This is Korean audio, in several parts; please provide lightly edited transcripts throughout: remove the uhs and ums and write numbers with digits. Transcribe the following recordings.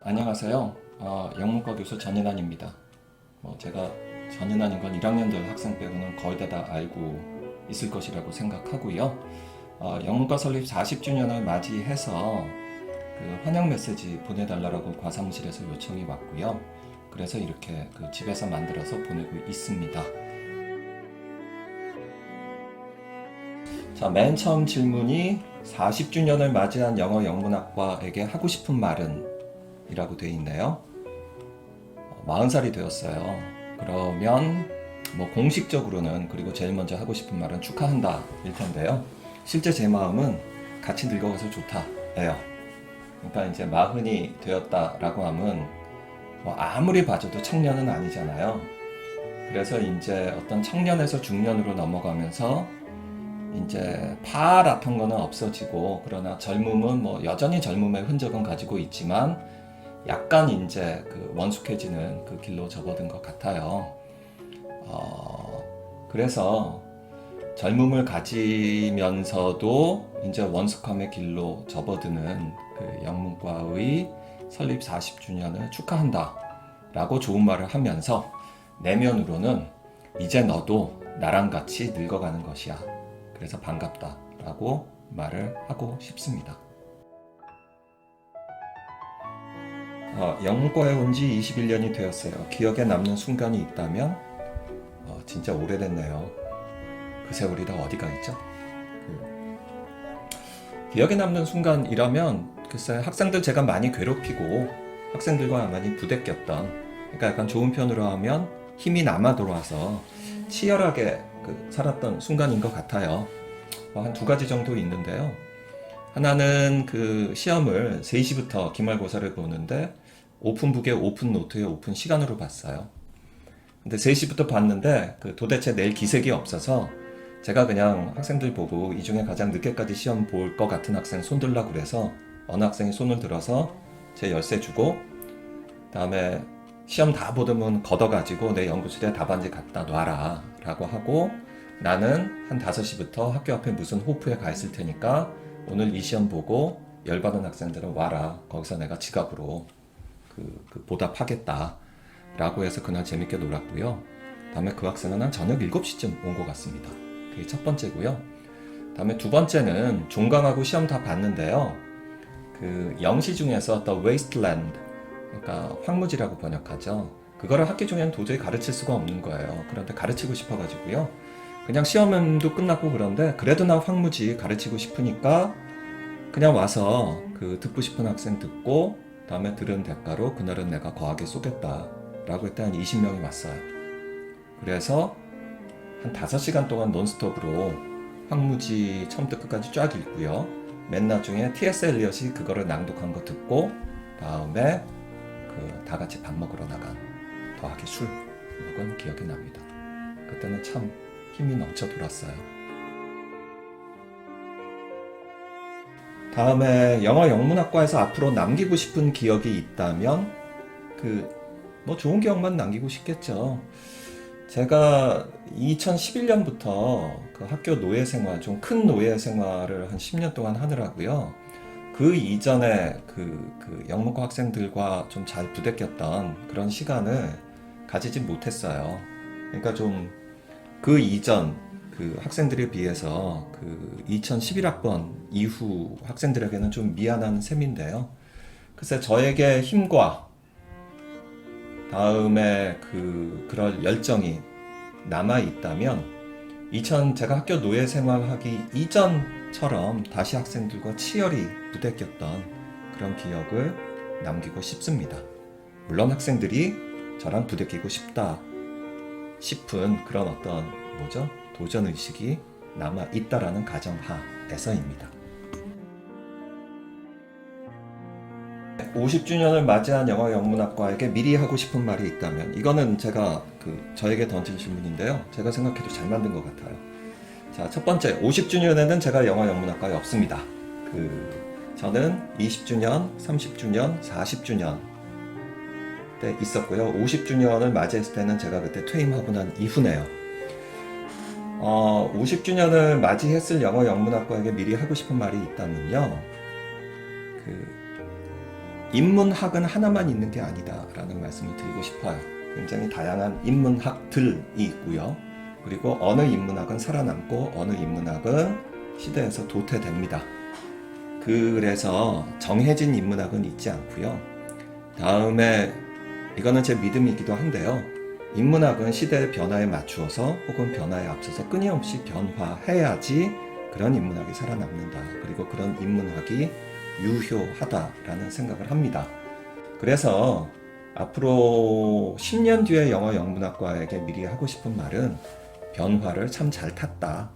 안녕하세요. 영문과 교수 전인환입니다. 제가 전인환인 건 1학년들 학생 빼고는 거의 다 알고 있을 것이라고 생각하고요. 영문과 설립 40주년을 맞이해서 환영 메시지 보내달라고 과사무실에서 요청이 왔고요. 그래서 이렇게 집에서 만들어서 보내고 있습니다. 자, 맨 처음 질문이 40주년을 맞이한 영어 영문학과에게 하고 싶은 말은? 이라고 되어 있네요. 40살이 되었어요. 그러면 공식적으로는 그리고 제일 먼저 하고 싶은 말은 축하한다 일 텐데요. 실제 제 마음은 같이 늙어가서 좋다예요. 그러니까 이제 40이 되었다라고 하면 아무리 봐줘도 청년은 아니잖아요. 그래서 이제 어떤 청년에서 중년으로 넘어가면서 이제 파랗던 거는 없어지고, 그러나 젊음은 여전히 젊음의 흔적은 가지고 있지만 약간 이제 원숙해지는 그 길로 접어든 것 같아요. 그래서 젊음을 가지면서도 이제 원숙함의 길로 접어드는 영문과의 설립 40주년을 축하한다 라고 좋은 말을 하면서 내면으로는 이제 너도 나랑 같이 늙어가는 것이야. 그래서 반갑다 라고 말을 하고 싶습니다. 영문과에 온 지 21년이 되었어요. 기억에 남는 순간이 있다면 진짜 오래됐네요. 그 세월이 다 어디가 있죠? 기억에 남는 순간이라면 글쎄 학생들 제가 많이 괴롭히고 학생들과 많이 부대꼈던, 그러니까 약간 좋은 편으로 하면 힘이 남아 돌아와서 치열하게 살았던 순간인 것 같아요. 한 두 가지 정도 있는데요. 하나는 시험을 3시부터 기말고사를 보는데 오픈북에 오픈노트에 오픈 시간으로 봤어요. 근데 3시부터 봤는데 도대체 내일 기색이 없어서 제가 그냥 학생들 보고 이 중에 가장 늦게까지 시험 볼 것 같은 학생 손 들라고 그래서 어느 학생이 손을 들어서 제 열쇠 주고, 다음에 시험 다 보더면 걷어가지고 내 연구실에 답안지 갖다 놔라 라고 하고, 나는 한 5시부터 학교 앞에 무슨 호프에 가 있을 테니까 오늘 이 시험 보고 열받은 학생들은 와라. 거기서 내가 지갑으로 보답하겠다 라고 해서 그날 재밌게 놀았고요. 다음에 그 학생은 한 저녁 7시쯤 온 것 같습니다. 그게 첫 번째고요. 다음에 두 번째는 종강하고 시험 다 봤는데요. 영시 중에서 The Wasteland, 그러니까 황무지라고 번역하죠. 그거를 학기 중에는 도저히 가르칠 수가 없는 거예요. 그런데 가르치고 싶어가지고요. 그냥 시험도 끝났고 그런데 그래도 나 황무지 가르치고 싶으니까 그냥 와서 듣고 싶은 학생 듣고, 다음에 들은 대가로 그날은 내가 거하게 쏘겠다 라고 했더니 한 20명이 왔어요. 그래서 한 5시간 동안 논스톱으로 황무지 처음부터 끝까지 쫙 읽고요. 맨 나중에 T.S. 엘리엇이 그거를 낭독한 거 듣고, 다음에 다 같이 밥 먹으러 나간, 더하기 술 먹은 기억이 납니다. 그때는 참 힘이 넘쳐 돌았어요. 다음에 영어 영문학과에서 앞으로 남기고 싶은 기억이 있다면 좋은 기억만 남기고 싶겠죠. 제가 2011년부터 학교 노예 생활, 좀 큰 노예 생활을 한 10년 동안 하느라고요. 그 이전에 영문과 학생들과 좀 잘 부대꼈던 그런 시간을 가지지 못했어요. 그러니까 좀 이전 학생들에 비해서 2011학번 이후 학생들에게는 좀 미안한 셈인데요. 글쎄 저에게 힘과 다음에 그럴 열정이 남아 있다면 제가 학교 노예 생활하기 이전처럼 다시 학생들과 치열히 부대꼈던 그런 기억을 남기고 싶습니다. 물론 학생들이 저랑 부대끼고 싶다 싶은 그런 어떤 도전의식이 남아있다라는 가정하에서입니다. 50주년을 맞이한 영어 영문학과에게 미리 하고 싶은 말이 있다면, 이거는 제가 저에게 던진 질문인데요. 제가 생각해도 잘 만든 것 같아요. 자, 첫 번째, 50주년에는 제가 영어 영문학과에 없습니다. 저는 20주년, 30주년, 40주년 때 있었고요. 50주년을 맞이했을 때는 제가 그때 퇴임하고 난 이후네요. 50주년을 맞이했을 영어 영문학과에게 미리 하고 싶은 말이 있다면요. 인문학은 하나만 있는 게 아니다라는 말씀을 드리고 싶어요. 굉장히 다양한 인문학들이 있고요. 그리고 어느 인문학은 살아남고 어느 인문학은 시대에서 도태됩니다. 그래서 정해진 인문학은 있지 않고요. 다음에 이거는 제 믿음이기도 한데요. 인문학은 시대의 변화에 맞추어서 혹은 변화에 앞서서 끊임없이 변화해야지 그런 인문학이 살아남는다. 그리고 그런 인문학이 유효하다라는 생각을 합니다. 그래서 앞으로 10년 뒤에 영어 영문학과에게 미리 하고 싶은 말은 변화를 참 잘 탔다.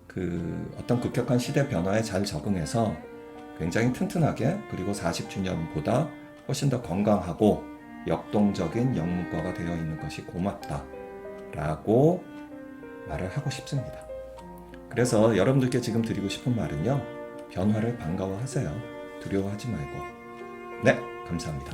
그 어떤 급격한 시대 변화에 잘 적응해서 굉장히 튼튼하게 그리고 40주년보다 훨씬 더 건강하고 역동적인 영문과가 되어 있는 것이 고맙다 라고 말을 하고 싶습니다. 그래서 여러분들께 지금 드리고 싶은 말은요, 변화를 반가워하세요. 두려워하지 말고. 네, 감사합니다.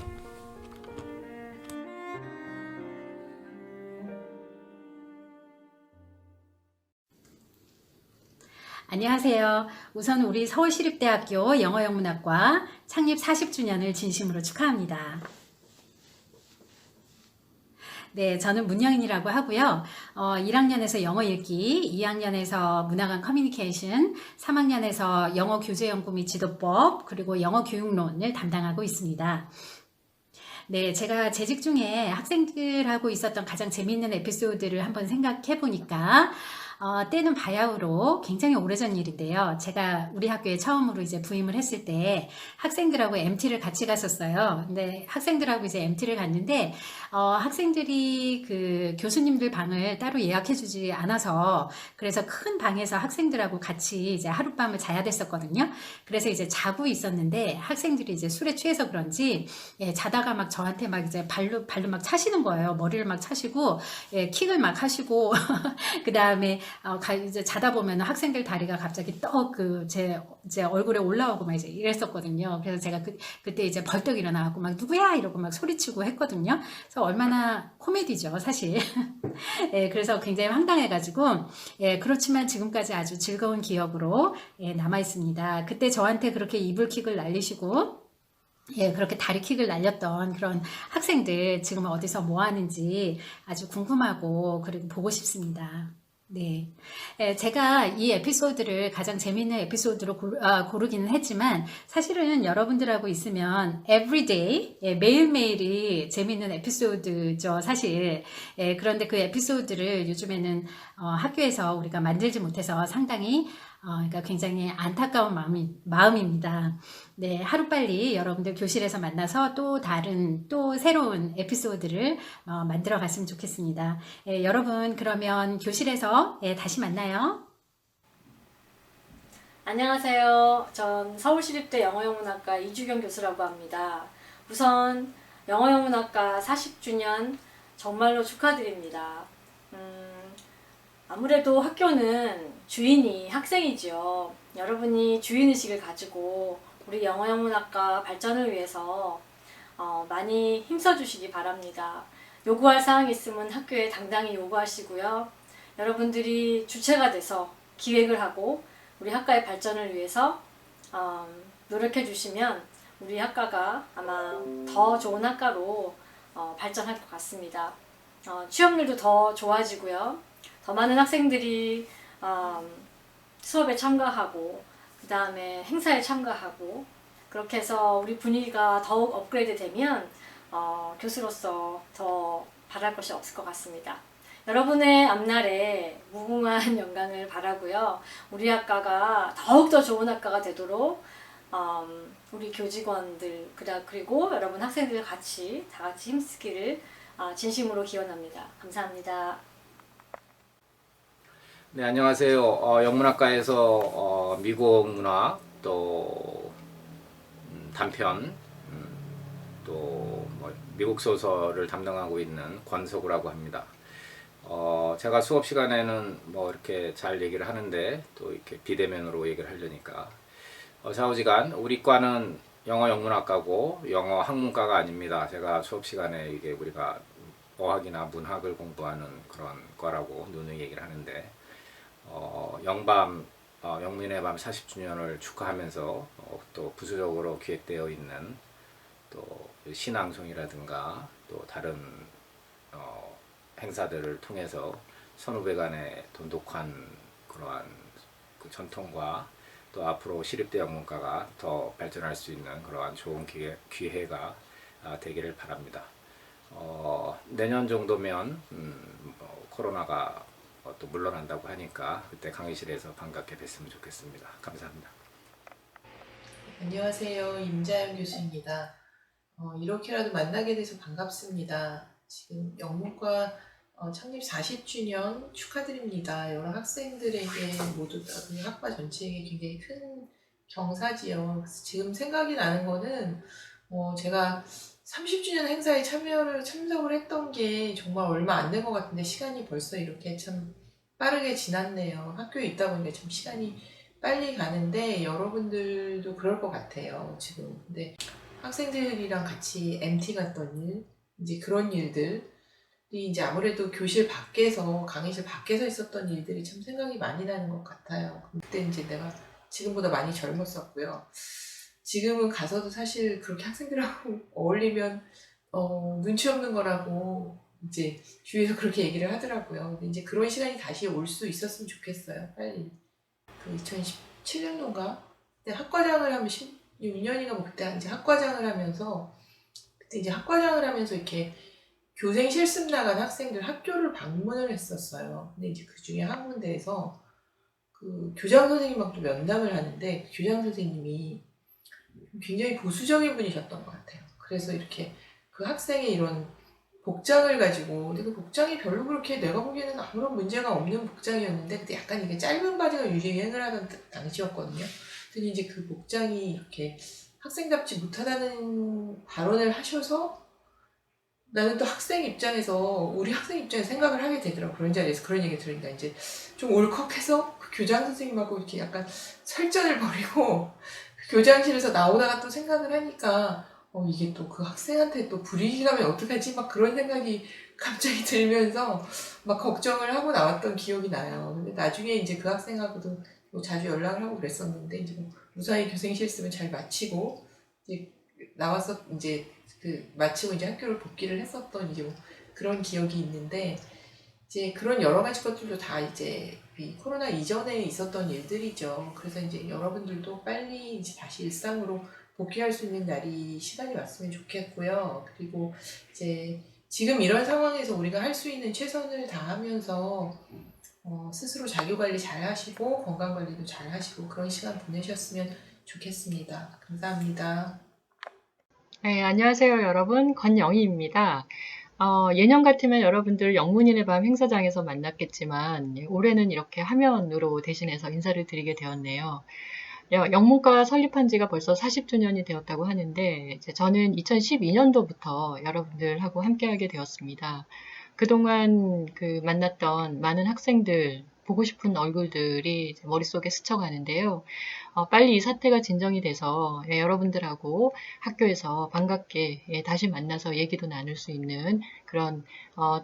안녕하세요. 우선 우리 서울시립대학교 영어영문학과 창립 40주년을 진심으로 축하합니다. 네, 저는 문영인이라고 하고요. 1학년에서 영어 읽기, 2학년에서 문화관 커뮤니케이션, 3학년에서 영어 교재 연구 및 지도법, 그리고 영어 교육론을 담당하고 있습니다. 네, 제가 재직 중에 학생들하고 있었던 가장 재미있는 에피소드를 한번 생각해 보니까 때는 바야흐로 굉장히 오래전 일인데요. 제가 우리 학교에 처음으로 이제 부임을 했을 때 학생들하고 MT를 같이 갔었어요. 근데 학생들하고 이제 MT를 갔는데 학생들이 그 교수님들 방을 따로 예약해 주지 않아서 그래서 큰 방에서 학생들하고 같이 이제 하룻밤을 자야 됐었거든요. 그래서 이제 자고 있었는데 학생들이 이제 술에 취해서 그런지 자다가 막 저한테 막 이제 발로 막 차시는 거예요. 머리를 막 차시고 킥을 막 하시고 그 다음에 이제 자다 보면 학생들 다리가 갑자기 떡 제 얼굴에 올라오고 막 이제 이랬었거든요. 그래서 제가 그때 이제 벌떡 일어나고 막 누구야 이러고 막 소리치고 했거든요. 그래서 얼마나 코미디죠, 사실. 예, 그래서 굉장히 황당해가지고 그렇지만 지금까지 아주 즐거운 기억으로 남아 있습니다. 그때 저한테 그렇게 이불킥을 날리시고 그렇게 다리킥을 날렸던 그런 학생들 지금 어디서 뭐 하는지 아주 궁금하고 그리고 보고 싶습니다. 네. 제가 이 에피소드를 가장 재미있는 에피소드로 고르기는 했지만 사실은 여러분들하고 있으면 everyday, 매일매일이 재미있는 에피소드죠, 사실. 그런데 그 에피소드를 요즘에는 학교에서 우리가 만들지 못해서 상당히 그러니까 굉장히 안타까운 마음입니다. 네, 하루빨리 여러분들 교실에서 만나서 또 다른, 또 새로운 에피소드를 만들어 갔으면 좋겠습니다. 여러분, 그러면 교실에서 다시 만나요. 안녕하세요. 전 서울시립대 영어영문학과 이주경 교수라고 합니다. 우선 영어영문학과 40주년 정말로 축하드립니다. 아무래도 학교는 주인이 학생이지요. 여러분이 주인의식을 가지고 우리 영어영문학과 발전을 위해서 많이 힘써주시기 바랍니다. 요구할 사항이 있으면 학교에 당당히 요구하시고요. 여러분들이 주체가 돼서 기획을 하고 우리 학과의 발전을 위해서 노력해 주시면 우리 학과가 아마 더 좋은 학과로 발전할 것 같습니다. 취업률도 더 좋아지고요. 더 많은 학생들이 수업에 참가하고 그 다음에 행사에 참가하고 그렇게 해서 우리 분위기가 더욱 업그레이드 되면 교수로서 더 바랄 것이 없을 것 같습니다. 여러분의 앞날에 무궁한 영광을 바라고요. 우리 학과가 더욱더 좋은 학과가 되도록 우리 교직원들 그리고 여러분 학생들 같이 다 같이 힘쓰기를 진심으로 기원합니다. 감사합니다. 네, 안녕하세요. 영문학과에서 미국 문학 또 단편 또 뭐 미국 소설을 담당하고 있는 권석우라고 합니다. 제가 수업 시간에는 뭐 이렇게 잘 얘기를 하는데 또 이렇게 비대면으로 얘기를 하려니까 좌우지간 우리 과는 영어 영문학과고 영어 학문과가 아닙니다. 제가 수업 시간에 이게 우리가 어학이나 문학을 공부하는 그런 과라고 누누이 얘기를 하는데 영문의 밤 40주년을 축하하면서 또 부수적으로 기획되어 있는 또 신앙송이라든가 또 다른 행사들을 통해서 선후배 간의 돈독한 그러한 그 전통과 또 앞으로 시립대 영문과가 더 발전할 수 있는 그러한 좋은 기회가 되기를 바랍니다. 내년 정도면 코로나가 또 물러난다고 하니까 그때 강의실에서 반갑게 뵀으면 좋겠습니다. 감사합니다. 안녕하세요. 임자영 교수입니다. 이렇게라도 만나게 돼서 반갑습니다. 지금 영문과 창립 40주년 축하드립니다. 여러 학생들에게 모두 다 학과 전체에게 굉장히 큰 경사지요. 지금 생각이 나는 거는 제가 30주년 행사에 참석을 했던 게 정말 얼마 안 된 것 같은데 시간이 벌써 이렇게 참 빠르게 지났네요. 학교에 있다 보니까 참 시간이 빨리 가는데 여러분들도 그럴 것 같아요. 지금 근데 학생들이랑 같이 MT 갔던 일, 이제 그런 일들이 이제 아무래도 교실 밖에서 강의실 밖에서 있었던 일들이 참 생각이 많이 나는 것 같아요. 그때 이제 내가 지금보다 많이 젊었었고요. 지금은 가서도 사실 그렇게 학생들하고 어울리면 눈치 없는 거라고 이제 주위에서 그렇게 얘기를 하더라고요. 근데 이제 그런 시간이 다시 올 수 있었으면 좋겠어요. 빨리. 그 2017년도인가? 그때 학과장을 하면 16년인가 뭐 그때 이제 학과장을 하면서 그때 이제 학과장을 하면서 이렇게 교생 실습 나간 학생들 학교를 방문을 했었어요. 근데 이제 그 중에 한 군데에서 그 교장 선생님하고 또 면담을 하는데 그 교장 선생님이 굉장히 보수적인 분이셨던 것 같아요. 그래서 이렇게 그 학생의 이런 복장을 가지고 근데 그 복장이 별로 그렇게 내가 보기에는 아무런 문제가 없는 복장이었는데 그때 약간 이게 짧은 바지가 유행을 하던 당시였거든요. 근데 이제 그 복장이 이렇게 학생답지 못하다는 발언을 하셔서 나는 또 학생 입장에서 우리 학생 입장에서 생각을 하게 되더라고. 그런 자리에서 그런 얘기 들으니까 이제 좀 울컥해서 그 교장 선생님하고 이렇게 약간 설전을 벌이고 그 교장실에서 나오다가 또 생각을 하니까 이게 또 그 학생한테 또 불이익이 가면 어떡하지? 막 그런 생각이 갑자기 들면서 막 걱정을 하고 나왔던 기억이 나요. 근데 나중에 이제 그 학생하고도 뭐 자주 연락을 하고 그랬었는데 이제 뭐 무사히 교생 실습은 잘 마치고 이제 나와서 이제 그 마치고 이제 학교를 복귀를 했었던 이제 뭐 그런 기억이 있는데 이제 그런 여러 가지 것들도 다 이제 이 코로나 이전에 있었던 일들이죠. 그래서 이제 여러분들도 빨리 이제 다시 일상으로 복귀할 수 있는 날이 시간이 왔으면 좋겠고요. 그리고 이제 지금 이런 상황에서 우리가 할 수 있는 최선을 다하면서 스스로 자기관리 잘 하시고 건강관리도 잘 하시고 그런 시간 보내셨으면 좋겠습니다. 감사합니다. 네, 안녕하세요, 여러분. 권영희입니다. 예년 같으면 여러분들 영문인의 밤 행사장에서 만났겠지만, 올해는 이렇게 화면으로 대신해서 인사를 드리게 되었네요. 영문과 설립한 지가 벌써 40주년이 되었다고 하는데, 이제 저는 2012년도부터 여러분들하고 함께하게 되었습니다. 그동안 그 만났던 많은 학생들, 보고 싶은 얼굴들이 이제 머릿속에 스쳐가는데요. 빨리 이 사태가 진정이 돼서 여러분들하고 학교에서 반갑게 다시 만나서 얘기도 나눌 수 있는 그런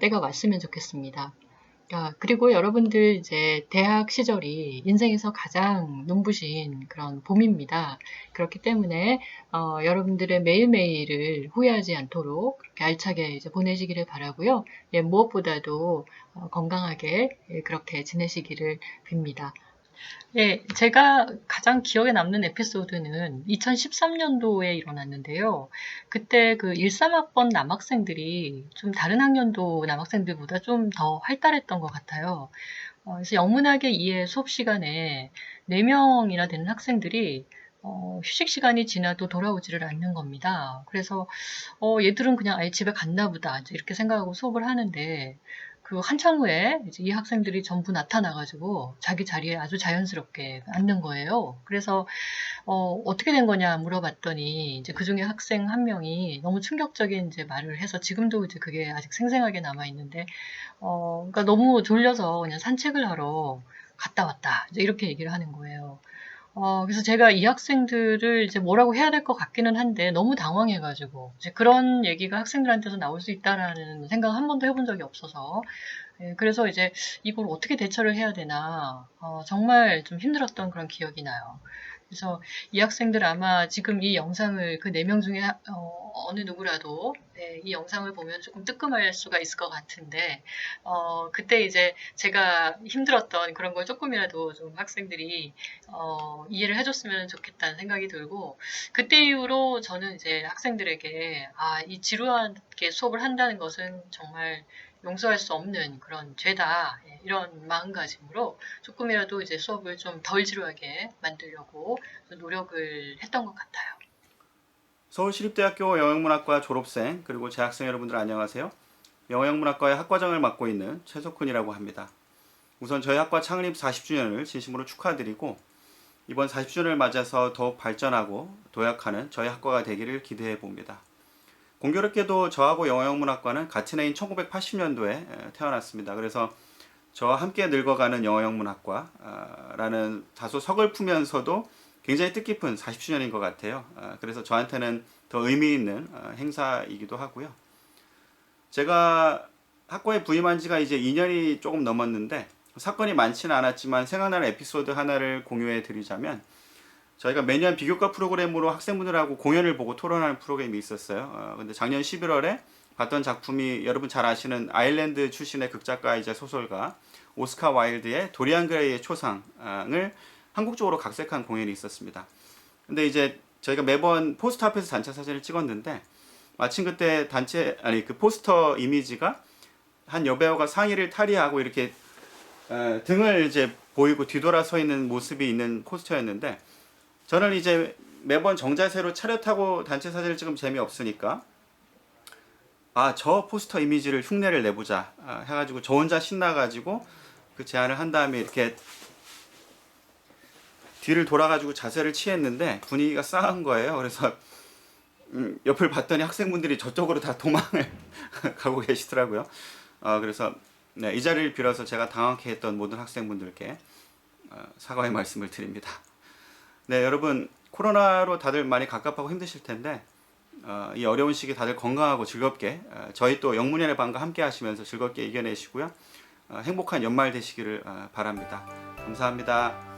때가 왔으면 좋겠습니다. 그리고 여러분들 이제 대학 시절이 인생에서 가장 눈부신 그런 봄입니다. 그렇기 때문에 여러분들의 매일매일을 후회하지 않도록 그렇게 알차게 이제 보내시기를 바라고요. 무엇보다도 건강하게 그렇게 지내시기를 빕니다. 예, 제가 가장 기억에 남는 에피소드는 2013년도에 일어났는데요. 그때 그 13학번 남학생들이 좀 다른 학년도 남학생들보다 좀 더 활달했던 것 같아요. 그래서 영문학의 2회 수업 시간에 4명이나 되는 학생들이 휴식 시간이 지나도 돌아오지를 않는 겁니다. 그래서 얘들은 그냥 아예 집에 갔나 보다 이렇게 생각하고 수업을 하는데 그 한참 후에 이제 이 학생들이 전부 나타나가지고 자기 자리에 아주 자연스럽게 앉는 거예요. 그래서 어떻게 된 거냐 물어봤더니 이제 그 중에 학생 한 명이 너무 충격적인 이제 말을 해서 지금도 이제 그게 아직 생생하게 남아 있는데 그러니까 너무 졸려서 그냥 산책을 하러 갔다 왔다 이제 이렇게 얘기를 하는 거예요. 그래서 제가 이 학생들을 이제 뭐라고 해야 될 것 같기는 한데 너무 당황해가지고 이제 그런 얘기가 학생들한테서 나올 수 있다라는 생각 한 번도 해본 적이 없어서 그래서 이제 이걸 어떻게 대처를 해야 되나 정말 좀 힘들었던 그런 기억이 나요. 그래서 이 학생들 아마 지금 이 영상을 그 4명 중에 어느 누구라도 이 영상을 보면 조금 뜨끔할 수가 있을 것 같은데 그때 이제 제가 힘들었던 그런 걸 조금이라도 좀 학생들이 이해를 해줬으면 좋겠다는 생각이 들고 그때 이후로 저는 이제 학생들에게 이 지루하게 수업을 한다는 것은 정말 용서할 수 없는 그런 죄다 이런 마음가짐으로 조금이라도 이제 수업을 좀 덜 지루하게 만들려고 노력을 했던 것 같아요. 서울시립대학교 영어영문학과 졸업생 그리고 재학생 여러분들 안녕하세요. 영어영문학과의 학과장을 맡고 있는 최석훈이라고 합니다. 우선 저희 학과 창립 40주년을 진심으로 축하드리고 이번 40주년을 맞아서 더욱 발전하고 도약하는 저희 학과가 되기를 기대해 봅니다. 공교롭게도 저하고 영어영문학과는 같은 해인 1980년도에 태어났습니다. 그래서 저와 함께 늙어가는 영어영문학과라는 다소 서글프면서도 굉장히 뜻깊은 40주년인 것 같아요. 그래서 저한테는 더 의미 있는 행사이기도 하고요. 제가 학과에 부임한 지가 이제 2년이 조금 넘었는데 사건이 많지는 않았지만 생각나는 에피소드 하나를 공유해 드리자면 저희가 매년 비교과 프로그램으로 학생분들하고 공연을 보고 토론하는 프로그램이 있었어요. 근데 작년 11월에 봤던 작품이 여러분 잘 아시는 아일랜드 출신의 극작가이자 소설가 오스카 와일드의 도리안 그레이의 초상을 한국적으로 각색한 공연이 있었습니다. 근데 이제 저희가 매번 포스터 앞에서 단체 사진을 찍었는데 마침 그때 그 포스터 이미지가 한 여배우가 상의를 탈의하고 이렇게 등을 이제 보이고 뒤돌아 서 있는 모습이 있는 포스터였는데 저는 이제 매번 정자세로 차렷하고 단체 사진을 찍으면 재미없으니까 저 포스터 이미지를 흉내를 내보자 해가지고 저 혼자 신나가지고 그 제안을 한 다음에 이렇게 뒤를 돌아가지고 자세를 취했는데 분위기가 싸한 거예요. 그래서 옆을 봤더니 학생분들이 저쪽으로 다 도망을 가고 계시더라고요. 그래서 이 자리를 빌어서 제가 당황케 했던 모든 학생분들께 사과의 말씀을 드립니다. 네, 여러분 코로나로 다들 많이 갑갑하고 힘드실 텐데 이 어려운 시기 다들 건강하고 즐겁게 저희 또 영문연의 밤과 함께 하시면서 즐겁게 이겨내시고요. 행복한 연말 되시기를 바랍니다. 감사합니다.